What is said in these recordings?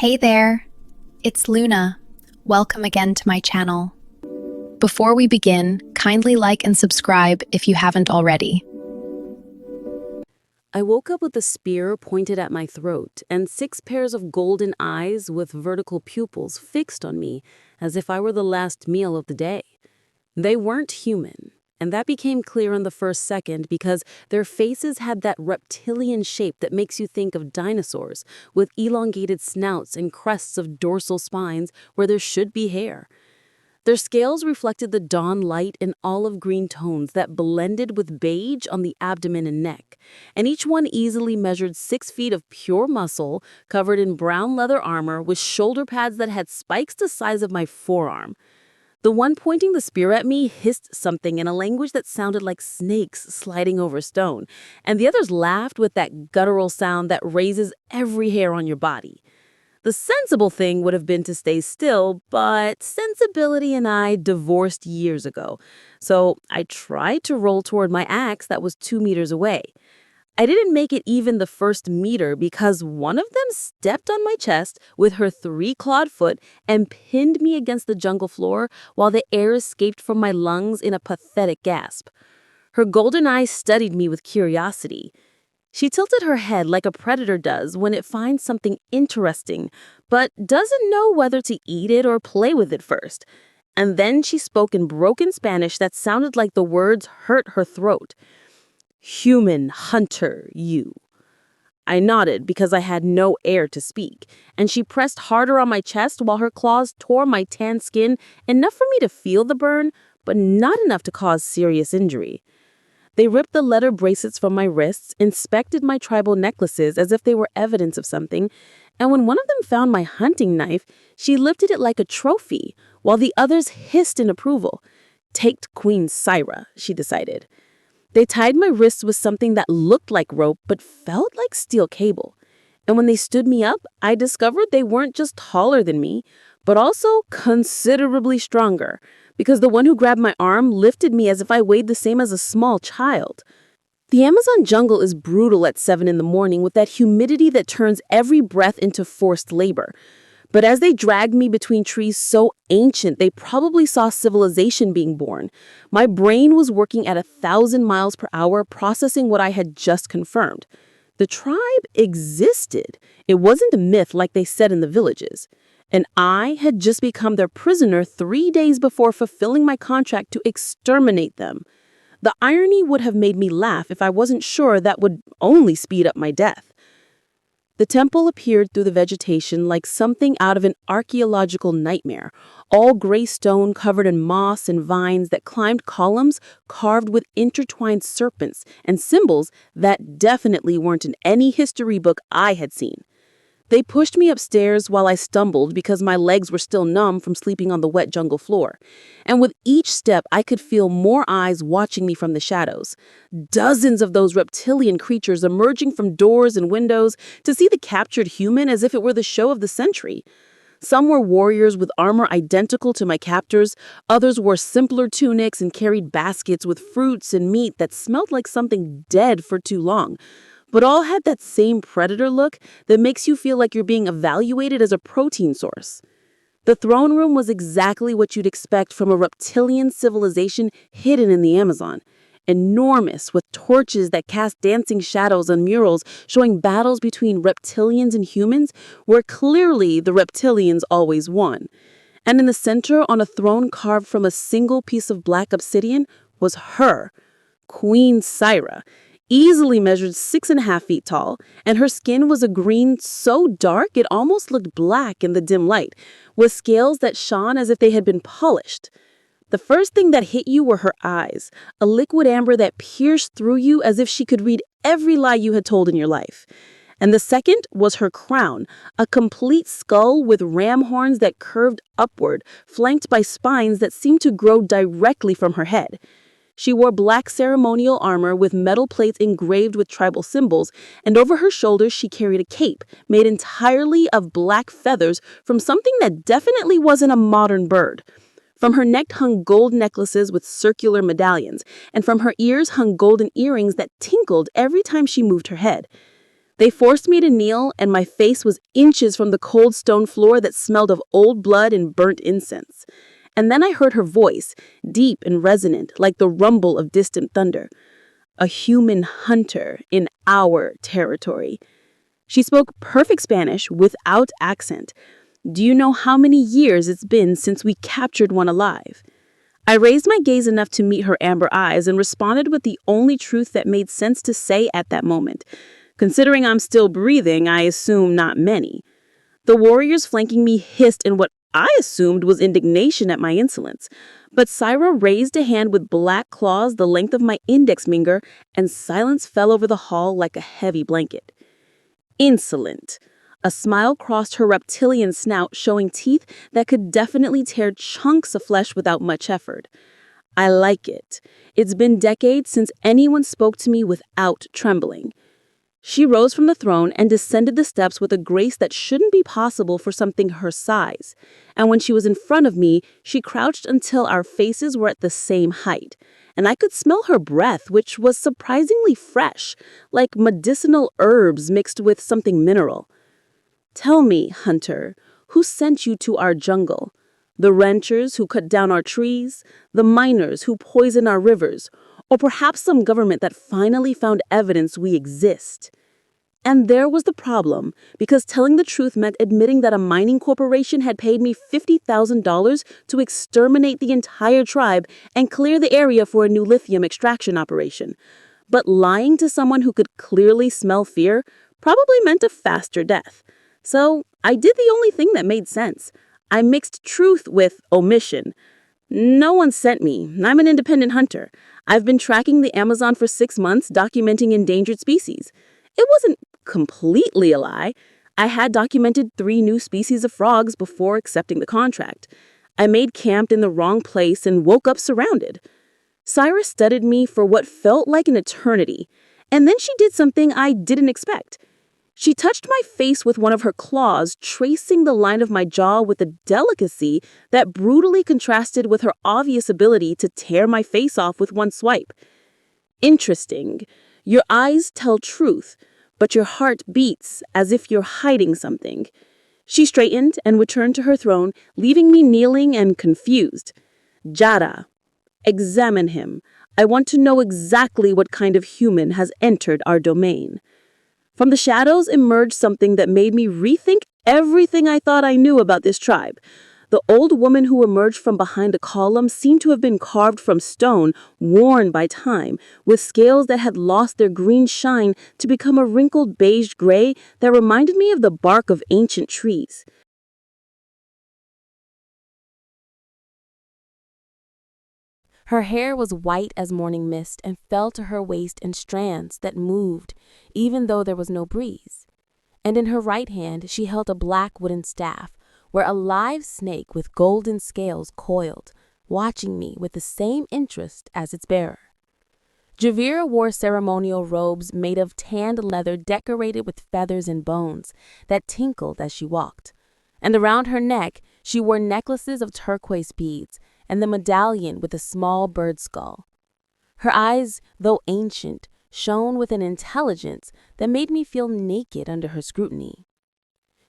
Hey there, it's Luna. Welcome again to my channel. Before we begin, kindly like and subscribe if you haven't already. I woke up with a spear pointed at my throat and 6 pairs of golden eyes with vertical pupils fixed on me as if I were the last meal of the day. They weren't human, and that became clear in the first second because their faces had that reptilian shape that makes you think of dinosaurs, with elongated snouts and crests of dorsal spines where there should be hair. Their scales reflected the dawn light in olive green tones that blended with beige on the abdomen and neck, and each one easily measured 6 feet of pure muscle covered in brown leather armor with shoulder pads that had spikes the size of my forearm. The one pointing the spear at me hissed something in a language that sounded like snakes sliding over stone, and the others laughed with that guttural sound that raises every hair on your body. The sensible thing would have been to stay still, but sensibility and I divorced years ago. So I tried to roll toward my axe that was 2 meters away. I didn't make it even the first meter because one of them stepped on my chest with her 3-clawed foot and pinned me against the jungle floor while the air escaped from my lungs in a pathetic gasp. Her golden eyes studied me with curiosity. She tilted her head like a predator does when it finds something interesting, but doesn't know whether to eat it or play with it first. And then she spoke in broken Spanish that sounded like the words hurt her throat. "Human hunter, you." I nodded because I had no air to speak, and she pressed harder on my chest while her claws tore my tan skin, enough for me to feel the burn, but not enough to cause serious injury. They ripped the leather bracelets from my wrists, inspected my tribal necklaces as if they were evidence of something, and when one of them found my hunting knife, she lifted it like a trophy, while the others hissed in approval. "Take Queen Syra," she decided. They tied my wrists with something that looked like rope but felt like steel cable. And when they stood me up, I discovered they weren't just taller than me, but also considerably stronger, because the one who grabbed my arm lifted me as if I weighed the same as a small child. The Amazon jungle is brutal at 7 in the morning with that humidity that turns every breath into forced labor. But as they dragged me between trees so ancient they probably saw civilization being born, my brain was working at 1,000 miles per hour processing what I had just confirmed. The tribe existed. It wasn't a myth like they said in the villages. And I had just become their prisoner 3 days before fulfilling my contract to exterminate them. The irony would have made me laugh if I wasn't sure that would only speed up my death. The temple appeared through the vegetation like something out of an archaeological nightmare, all gray stone covered in moss and vines that climbed columns carved with intertwined serpents and symbols that definitely weren't in any history book I had seen. They pushed me upstairs while I stumbled because my legs were still numb from sleeping on the wet jungle floor. And with each step, I could feel more eyes watching me from the shadows. Dozens of those reptilian creatures emerging from doors and windows to see the captured human as if it were the show of the century. Some were warriors with armor identical to my captors. Others wore simpler tunics and carried baskets with fruits and meat that smelled like something dead for too long. But all had that same predator look that makes you feel like you're being evaluated as a protein source. The throne room was exactly what you'd expect from a reptilian civilization hidden in the Amazon. Enormous, with torches that cast dancing shadows on murals showing battles between reptilians and humans, where clearly the reptilians always won. And in the center, on a throne carved from a single piece of black obsidian, was her, Queen Syra, easily measured 6.5 feet tall, and her skin was a green so dark it almost looked black in the dim light, with scales that shone as if they had been polished. The first thing that hit you were her eyes, a liquid amber that pierced through you as if she could read every lie you had told in your life. And the second was her crown, a complete skull with ram horns that curved upward, flanked by spines that seemed to grow directly from her head. She wore black ceremonial armor with metal plates engraved with tribal symbols, and over her shoulders she carried a cape made entirely of black feathers from something that definitely wasn't a modern bird. From her neck hung gold necklaces with circular medallions, and from her ears hung golden earrings that tinkled every time she moved her head. They forced me to kneel, and my face was inches from the cold stone floor that smelled of old blood and burnt incense. And then I heard her voice, deep and resonant, like the rumble of distant thunder. A human hunter in our territory. She spoke perfect Spanish without accent. Do you know how many years it's been since we captured one alive? I raised my gaze enough to meet her amber eyes and responded with the only truth that made sense to say at that moment. Considering I'm still breathing, I assume not many. The warriors flanking me hissed in what I assumed was indignation at my insolence. But Syra raised a hand with black claws the length of my index finger, and silence fell over the hall like a heavy blanket. Insolent. A smile crossed her reptilian snout, showing teeth that could definitely tear chunks of flesh without much effort. I like it. It's been decades since anyone spoke to me without trembling. She rose from the throne and descended the steps with a grace that shouldn't be possible for something her size. And when she was in front of me, she crouched until our faces were at the same height. And I could smell her breath, which was surprisingly fresh, like medicinal herbs mixed with something mineral. Tell me, Hunter, who sent you to our jungle? The ranchers who cut down our trees? The miners who poison our rivers? Or perhaps some government that finally found evidence we exist? And there was the problem, because telling the truth meant admitting that a mining corporation had paid me $50,000 to exterminate the entire tribe and clear the area for a new lithium extraction operation. But lying to someone who could clearly smell fear probably meant a faster death. So I did the only thing that made sense. I mixed truth with omission. No one sent me. I'm an independent hunter. I've been tracking the Amazon for 6 months, documenting endangered species. It wasn't completely a lie. I had documented 3 new species of frogs before accepting the contract. I made camp in the wrong place and woke up surrounded. Cyrus studied me for what felt like an eternity, and then she did something I didn't expect. She touched my face with one of her claws, tracing the line of my jaw with a delicacy that brutally contrasted with her obvious ability to tear my face off with one swipe. Interesting. Your eyes tell truth, but your heart beats as if you're hiding something. She straightened and returned to her throne, leaving me kneeling and confused. Jada, examine him. I want to know exactly what kind of human has entered our domain. From the shadows emerged something that made me rethink everything I thought I knew about this tribe. The old woman who emerged from behind a column seemed to have been carved from stone, worn by time, with scales that had lost their green shine to become a wrinkled beige gray that reminded me of the bark of ancient trees. Her hair was white as morning mist and fell to her waist in strands that moved, even though there was no breeze. And in her right hand she held a black wooden staff, where a live snake with golden scales coiled, watching me with the same interest as its bearer. Javira wore ceremonial robes made of tanned leather decorated with feathers and bones that tinkled as she walked. And around her neck she wore necklaces of turquoise beads and the medallion with a small bird skull. Her eyes, though ancient, shone with an intelligence that made me feel naked under her scrutiny.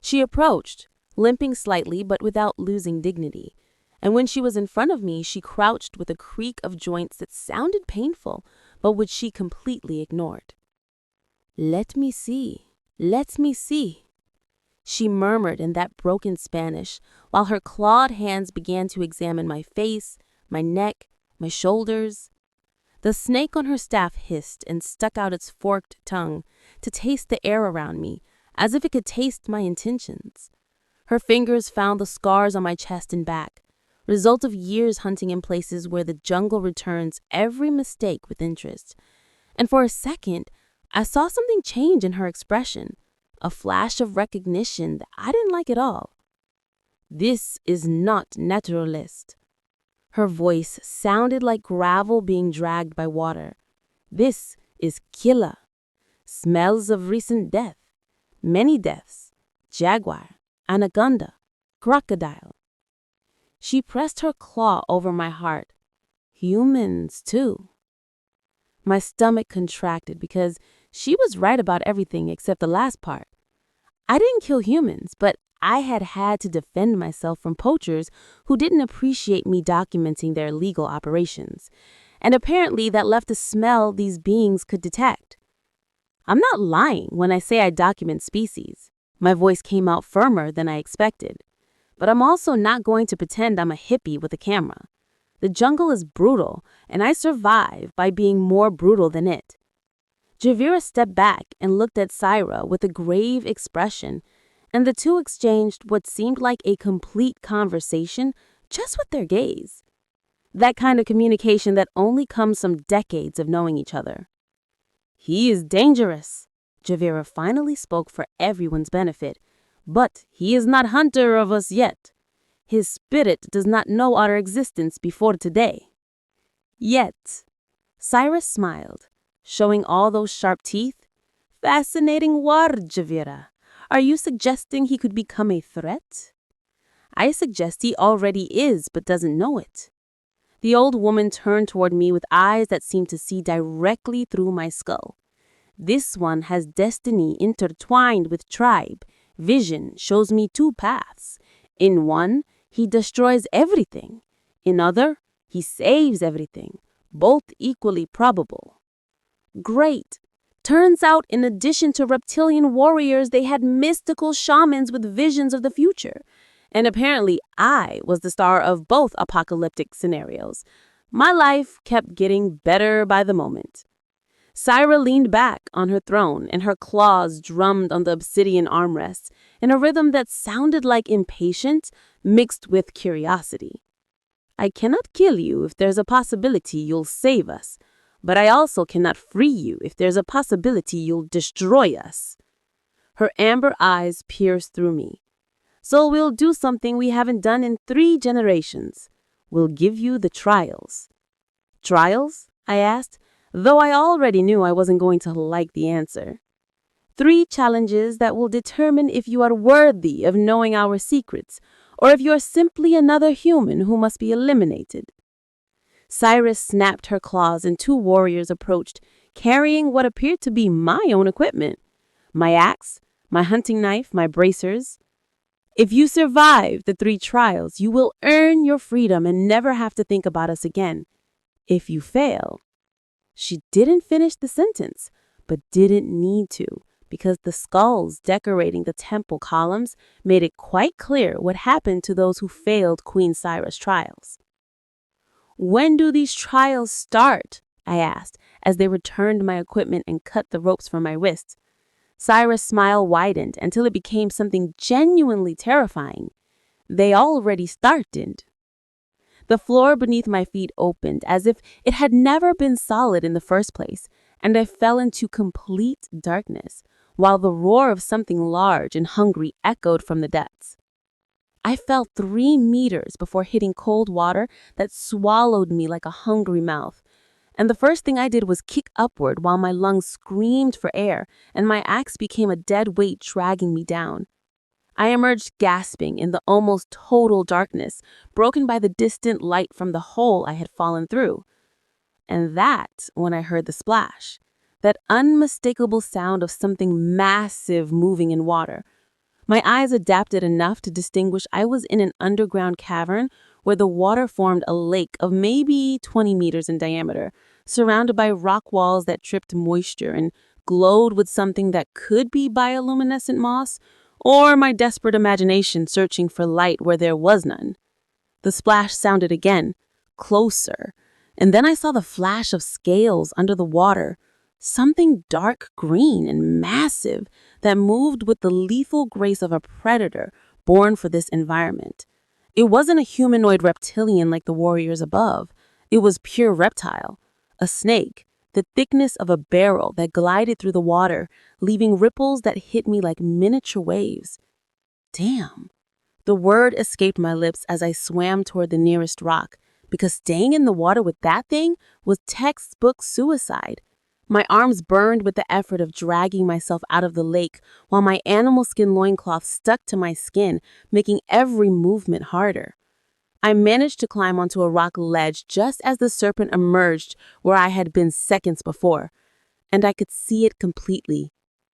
She approached, limping slightly but without losing dignity, and when she was in front of me, she crouched with a creak of joints that sounded painful, but which she completely ignored. "Let me see, let me see," she murmured in that broken Spanish, while her clawed hands began to examine my face, my neck, my shoulders. The snake on her staff hissed and stuck out its forked tongue to taste the air around me, as if it could taste my intentions. Her fingers found the scars on my chest and back, result of years hunting in places where the jungle returns every mistake with interest. And for a second, I saw something change in her expression, a flash of recognition that I didn't like at all. "This is not naturalist." Her voice sounded like gravel being dragged by water. "This is killer. Smells of recent death. Many deaths. Jaguar, anaconda, crocodile." She pressed her claw over my heart. "Humans, too." My stomach contracted because She was right about everything except the last part. I didn't kill humans, but I had to defend myself from poachers who didn't appreciate me documenting their illegal operations. And apparently that left a smell these beings could detect. I'm not lying when I say I document species. My voice came out firmer than I expected. But I'm also not going to pretend I'm a hippie with a camera. The jungle is brutal, and I survive by being more brutal than it. Javira stepped back and looked at Syra with a grave expression, and the two exchanged what seemed like a complete conversation just with their gaze. That kind of communication that only comes from decades of knowing each other. He is dangerous, Javira finally spoke for everyone's benefit, but he is not hunter of us yet. His spirit does not know our existence before today. Yet. Cyrus smiled, showing all those sharp teeth. Fascinating word, Javira. Are you suggesting he could become a threat? I suggest he already is, but doesn't know it. The old woman turned toward me with eyes that seemed to see directly through my skull. This one has destiny intertwined with tribe. Vision shows me two paths. In one, he destroys everything. In other, he saves everything. Both equally probable. Great. Turns out, in addition to reptilian warriors, they had mystical shamans with visions of the future. And apparently, I was the star of both apocalyptic scenarios. My life kept getting better by the moment. Syra leaned back on her throne, and her claws drummed on the obsidian armrests in a rhythm that sounded like impatience mixed with curiosity. I cannot kill you if there's a possibility you'll save us, but I also cannot free you if there's a possibility you'll destroy us. Her amber eyes pierced through me. So we'll do something we haven't done in 3 generations. We'll give you the trials. Trials? I asked, though I already knew I wasn't going to like the answer. 3 challenges that will determine if you are worthy of knowing our secrets, or if you are simply another human who must be eliminated. Cyrus snapped her claws and 2 warriors approached, carrying what appeared to be my own equipment. My axe, my hunting knife, my bracers. If you survive the 3 trials, you will earn your freedom and never have to think about us again. If you fail. She didn't finish the sentence, but didn't need to, because the skulls decorating the temple columns made it quite clear what happened to those who failed Queen Syra's trials. When do these trials start? I asked, as they returned my equipment and cut the ropes from my wrists. Syra's smile widened until it became something genuinely terrifying. They already started. The floor beneath my feet opened as if it had never been solid in the first place, and I fell into complete darkness, while the roar of something large and hungry echoed from the depths. I fell 3 meters before hitting cold water that swallowed me like a hungry mouth. And the first thing I did was kick upward while my lungs screamed for air, and my axe became a dead weight dragging me down. I emerged gasping in the almost total darkness, broken by the distant light from the hole I had fallen through. And that's when I heard the splash, that unmistakable sound of something massive moving in water. My eyes adapted enough to distinguish I was in an underground cavern where the water formed a lake of maybe 20 meters in diameter, surrounded by rock walls that dripped moisture and glowed with something that could be bioluminescent moss, or my desperate imagination searching for light where there was none. The splash sounded again, closer, and then I saw the flash of scales under the water, something dark green and massive that moved with the lethal grace of a predator born for this environment. It wasn't a humanoid reptilian like the warriors above. It was pure reptile, a snake, the thickness of a barrel that glided through the water, leaving ripples that hit me like miniature waves. Damn. The word escaped my lips as I swam toward the nearest rock, because staying in the water with that thing was textbook suicide. My arms burned with the effort of dragging myself out of the lake, while my animal skin loincloth stuck to my skin, making every movement harder. I managed to climb onto a rock ledge just as the serpent emerged where I had been seconds before. and I could see it completely.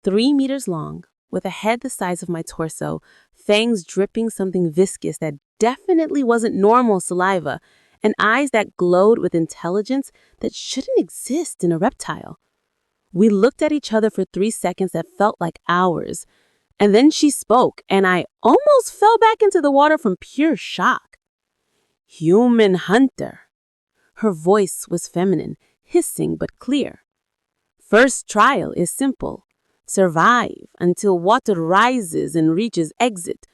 3 meters long, with a head the size of my torso, fangs dripping something viscous that definitely wasn't normal saliva, and eyes that glowed with intelligence that shouldn't exist in a reptile. We looked at each other for 3 seconds that felt like hours, and then she spoke, and I almost fell back into the water from pure shock. Human hunter. Her voice was feminine, hissing but clear. First trial is simple. Survive until water rises and reaches exit,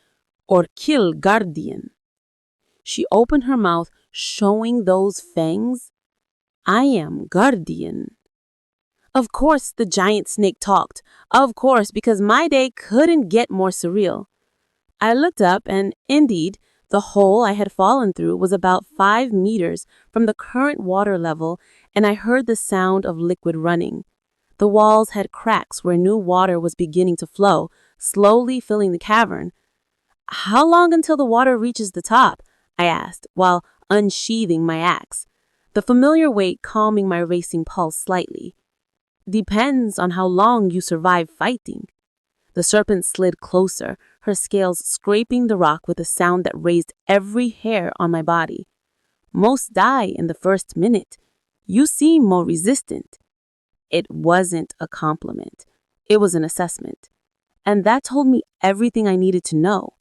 or kill guardian. She opened her mouth, showing those fangs. I am guardian. Of course, the giant snake talked. Of course, because my day couldn't get more surreal. I looked up, and indeed, the hole I had fallen through was about 5 meters from the current water level, and I heard the sound of liquid running. The walls had cracks where new water was beginning to flow, slowly filling the cavern. How long until the water reaches the top? I asked, while unsheathing my axe, the familiar weight calming my racing pulse slightly. Depends on how long you survive fighting. The serpent slid closer, her scales scraping the rock with a sound that raised every hair on my body. Most die in the first minute. You seem more resistant. It wasn't a compliment. It was an assessment. And that told me everything I needed to know.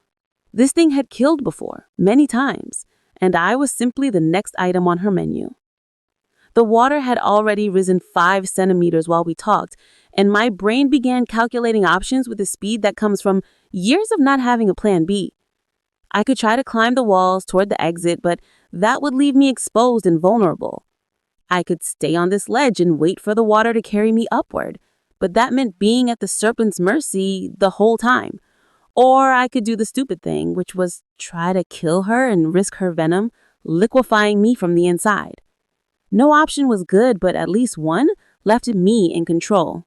This thing had killed before, many times, and I was simply the next item on her menu. The water had already risen 5 centimeters while we talked, and my brain began calculating options with a speed that comes from years of not having a plan B. I could try to climb the walls toward the exit, but that would leave me exposed and vulnerable. I could stay on this ledge and wait for the water to carry me upward, but that meant being at the serpent's mercy the whole time. Or I could do the stupid thing, which was try to kill her and risk her venom liquefying me from the inside. No option was good, but at least one left me in control.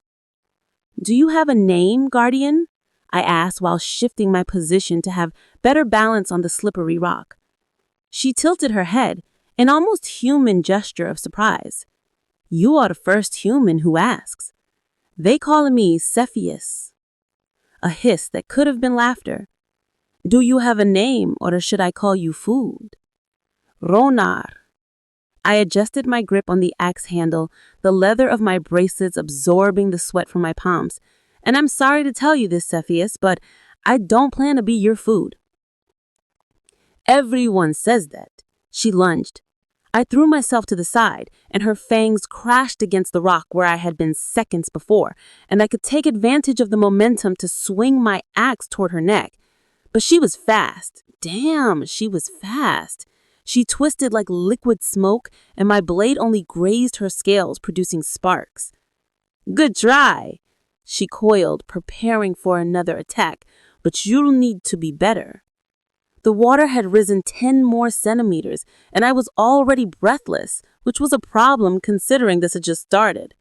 Do you have a name, Guardian? I asked while shifting my position to have better balance on the slippery rock. She tilted her head, an almost human gesture of surprise. You are the first human who asks. They call me Cepheus. A hiss that could have been laughter. Do you have a name, or should I call you food? Ronar. I adjusted my grip on the axe handle, the leather of my bracelets absorbing the sweat from my palms. And I'm sorry to tell you this, Cepheus, but I don't plan to be your food. Everyone says that. She lunged. I threw myself to the side, and her fangs crashed against the rock where I had been seconds before, and I could take advantage of the momentum to swing my axe toward her neck. But she was fast. Damn, she was fast. She twisted like liquid smoke, and my blade only grazed her scales, producing sparks. Good try. She coiled, preparing for another attack, but you'll need to be better. The water had risen 10 more centimeters, and I was already breathless, which was a problem considering this had just started.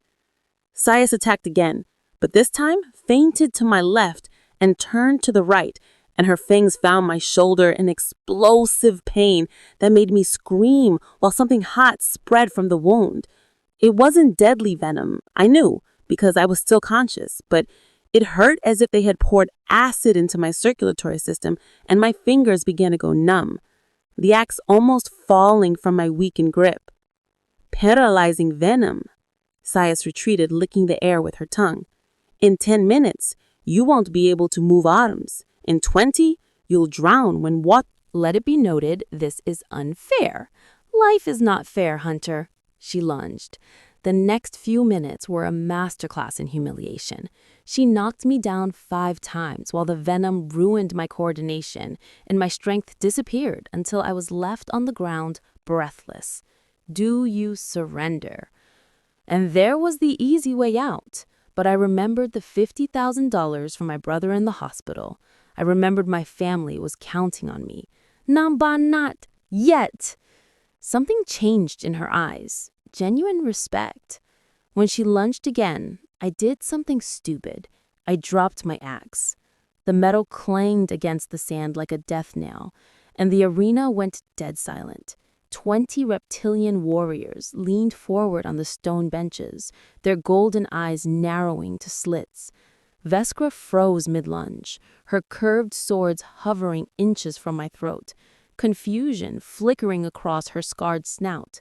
Sias attacked again, but this time feinted to my left and turned to the right, and her fangs found my shoulder in explosive pain that made me scream while something hot spread from the wound. It wasn't deadly venom, I knew, because I was still conscious, but it hurt as if they had poured acid into my circulatory system, and my fingers began to go numb, the axe almost falling from my weakened grip. Paralyzing venom. Sias retreated, licking the air with her tongue. In 10 minutes, you won't be able to move arms. In 20, you'll drown when what? Let it be noted, this is unfair. Life is not fair, Hunter. She lunged. The next few minutes were a masterclass in humiliation. She knocked me down 5 times while the venom ruined my coordination, and my strength disappeared until I was left on the ground, breathless. Do you surrender? And there was the easy way out. But I remembered the $50,000 from my brother in the hospital. I remembered my family was counting on me. Namba not yet. Something changed in her eyes. Genuine respect. When she lunged again, I did something stupid. I dropped my axe. The metal clanged against the sand like a death nail, and the arena went dead silent. 20 reptilian warriors leaned forward on the stone benches, their golden eyes narrowing to slits. Veskra froze mid-lunge, her curved swords hovering inches from my throat, confusion flickering across her scarred snout.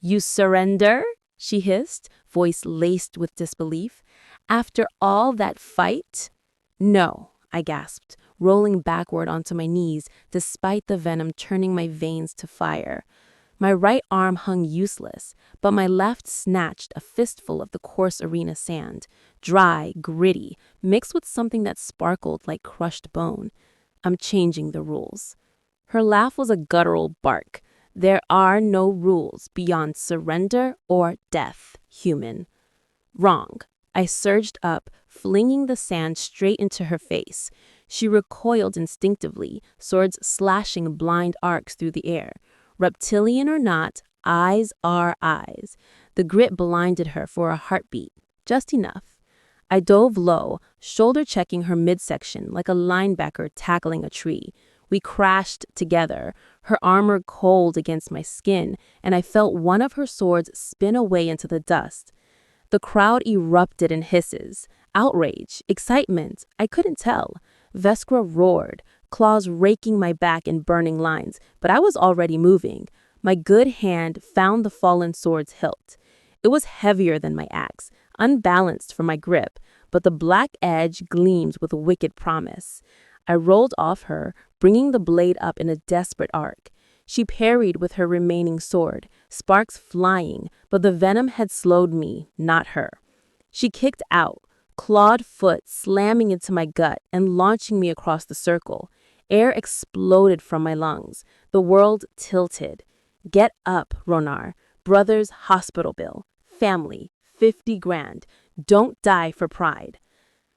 "You surrender?" she hissed, voice laced with disbelief. "After all that fight?" "No," I gasped, rolling backward onto my knees despite the venom turning my veins to fire. My right arm hung useless, but my left snatched a fistful of the coarse arena sand, dry, gritty, mixed with something that sparkled like crushed bone. "I'm changing the rules." Her laugh was a guttural bark. "There are no rules beyond surrender or death, human." "Wrong." I surged up, flinging the sand straight into her face. She recoiled instinctively, swords slashing blind arcs through the air. Reptilian or not, eyes are eyes. The grit blinded her for a heartbeat, just enough. I dove low, shoulder checking her midsection like a linebacker tackling a tree. We crashed together, her armor cold against my skin, and I felt one of her swords spin away into the dust. The crowd erupted in hisses, outrage, excitement. I couldn't tell. Veskra roared, claws raking my back in burning lines, but I was already moving. My good hand found the fallen sword's hilt. It was heavier than my axe, unbalanced for my grip, but the black edge gleamed with a wicked promise. I rolled off her, bringing the blade up in a desperate arc. She parried with her remaining sword, sparks flying, but the venom had slowed me, not her. She kicked out, clawed foot slamming into my gut and launching me across the circle. Air exploded from my lungs. The world tilted. "Get up, Ronar. Brother's hospital bill. Family. 50 grand. Don't die for pride."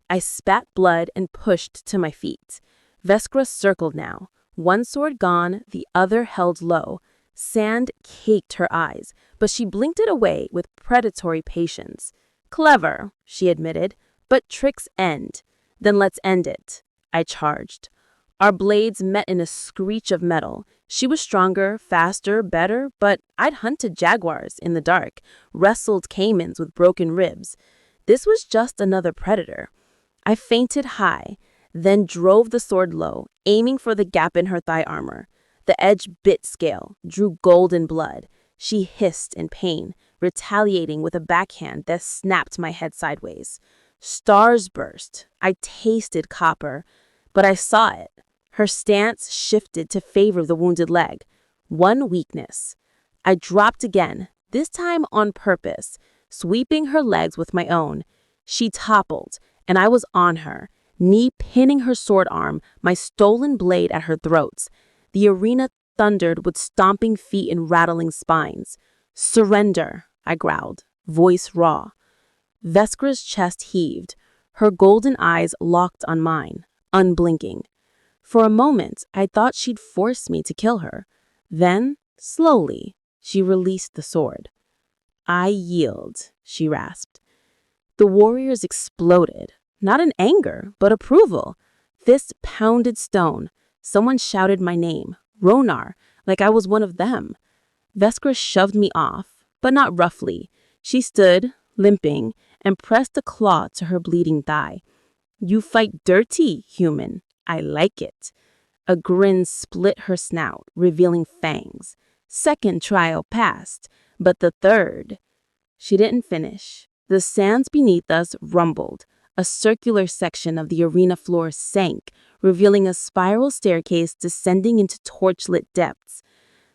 I spat blood and pushed to my feet. Veskra circled now. One sword gone, the other held low. Sand caked her eyes, but she blinked it away with predatory patience. "Clever," she admitted, "but tricks end." "Then let's end it," I charged. Our blades met in a screech of metal. She was stronger, faster, better, but I'd hunted jaguars in the dark, wrestled caimans with broken ribs. This was just another predator. I feinted high, then drove the sword low, aiming for the gap in her thigh armor. The edge bit scale, drew golden blood. She hissed in pain, retaliating with a backhand that snapped my head sideways. Stars burst. I tasted copper, but I saw it. Her stance shifted to favor the wounded leg. One weakness. I dropped again, this time on purpose, sweeping her legs with my own. She toppled, and I was on her, knee pinning her sword arm, my stolen blade at her throats. The arena thundered with stomping feet and rattling spines. "Surrender," I growled, voice raw. Veskra's chest heaved, her golden eyes locked on mine, unblinking. For a moment, I thought she'd force me to kill her. Then, slowly, she released the sword. "I yield," she rasped. The warriors exploded, not in anger, but approval. Fists pounded stone. Someone shouted my name, Ronar, like I was one of them. Veskra shoved me off, but not roughly. She stood, limping, and pressed a claw to her bleeding thigh. "You fight dirty, human. I like it." A grin split her snout, revealing fangs. Second trial passed, but the third. She didn't finish. The sands beneath us rumbled. A circular section of the arena floor sank, revealing a spiral staircase descending into torchlit depths.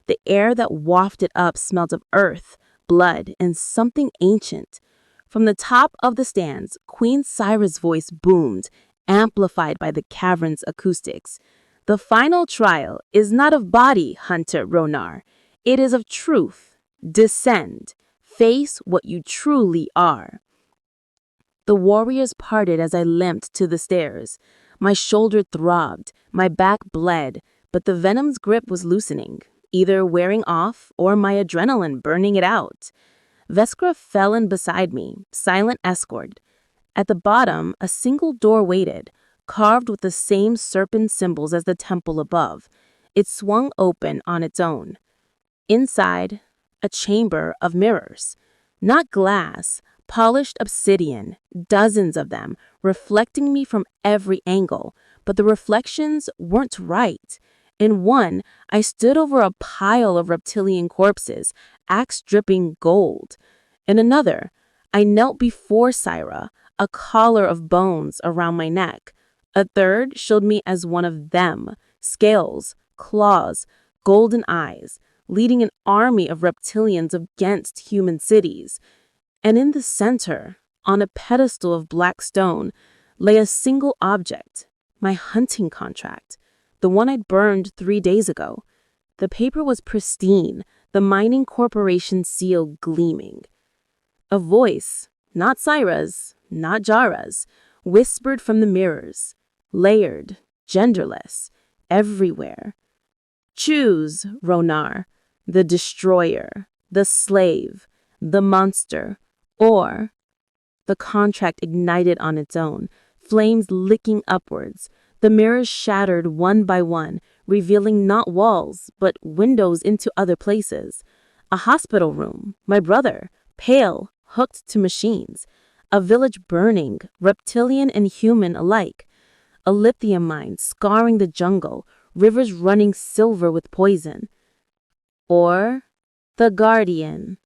The air that wafted up smelled of earth, blood, and something ancient. From the top of the stands, Queen Syra's voice boomed, amplified by the cavern's acoustics. "The final trial is not of body, Hunter Ronar. It is of truth. Descend. Face what you truly are." The warriors parted as I limped to the stairs. My shoulder throbbed, my back bled, but the venom's grip was loosening, either wearing off or my adrenaline burning it out. Veskra fell in beside me, silent escort. At the bottom, a single door waited, carved with the same serpent symbols as the temple above. It swung open on its own. Inside, a chamber of mirrors. Not glass, polished obsidian, dozens of them, reflecting me from every angle, but the reflections weren't right. In one, I stood over a pile of reptilian corpses, axe dripping gold. In another, I knelt before Syra, a collar of bones around my neck. A third showed me as one of them, scales, claws, golden eyes, leading an army of reptilians against human cities. And in the center, on a pedestal of black stone, lay a single object, my hunting contract, the one I'd burned 3 days ago. The paper was pristine, the mining corporation seal gleaming. A voice, not Syra's, not Jara's, whispered from the mirrors, layered, genderless, everywhere. Choose, Ronar, the destroyer, the slave, the monster, or... The contract ignited on its own, flames licking upwards. The mirrors shattered one by one, revealing not walls, but windows into other places. A hospital room, my brother, pale, hooked to machines. A village burning, reptilian and human alike. A lithium mine scarring the jungle, rivers running silver with poison. Or the guardian.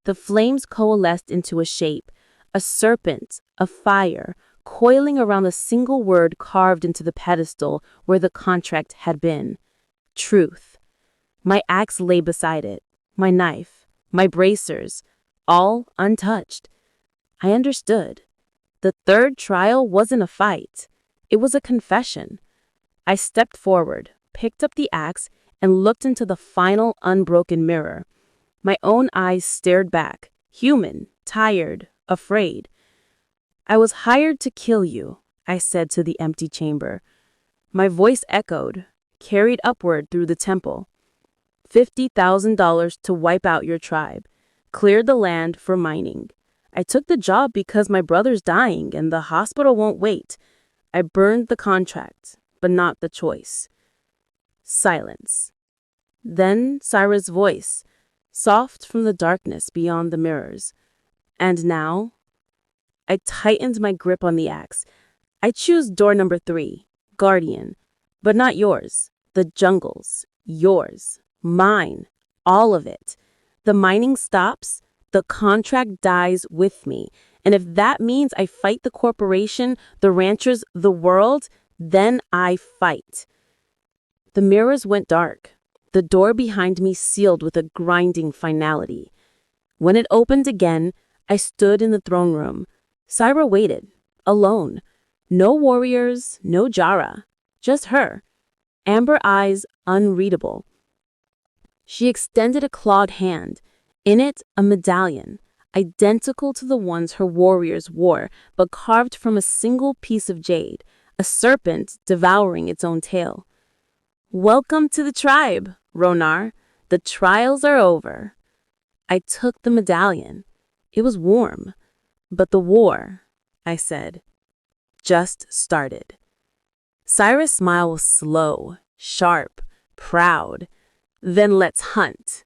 The flames coalesced into a shape, a serpent, a fire, coiling around a single word carved into the pedestal where the contract had been. Truth. My axe lay beside it, my knife, my bracers, all untouched. I understood. The third trial wasn't a fight. It was a confession. I stepped forward, picked up the axe, and looked into the final unbroken mirror. My own eyes stared back, human, tired, afraid. I was hired to kill you, I said to the empty chamber. My voice echoed, carried upward through the temple. $50,000 to wipe out your tribe, clear the land for mining. I took the job because my brother's dying and the hospital won't wait. I burned the contract, but not the choice. Silence. Then Syra's voice, soft from the darkness beyond the mirrors. And now? I tightened my grip on the axe. I choose door number 3, guardian, but not yours. The jungle's, yours, mine, all of it. The mining stops, the contract dies with me. And if that means I fight the corporation, the ranchers, the world, then I fight. The mirrors went dark. The door behind me sealed with a grinding finality. When it opened again, I stood in the throne room. Syra waited, alone. No warriors, no Jara, just her. Amber eyes unreadable. She extended a clawed hand. In it, a medallion, identical to the ones her warriors wore, but carved from a single piece of jade, a serpent devouring its own tail. Welcome to the tribe, Ronar. The trials are over. I took the medallion. It was warm. But the war, I said, just started. Syra's smile was slow, sharp, proud. Then let's hunt.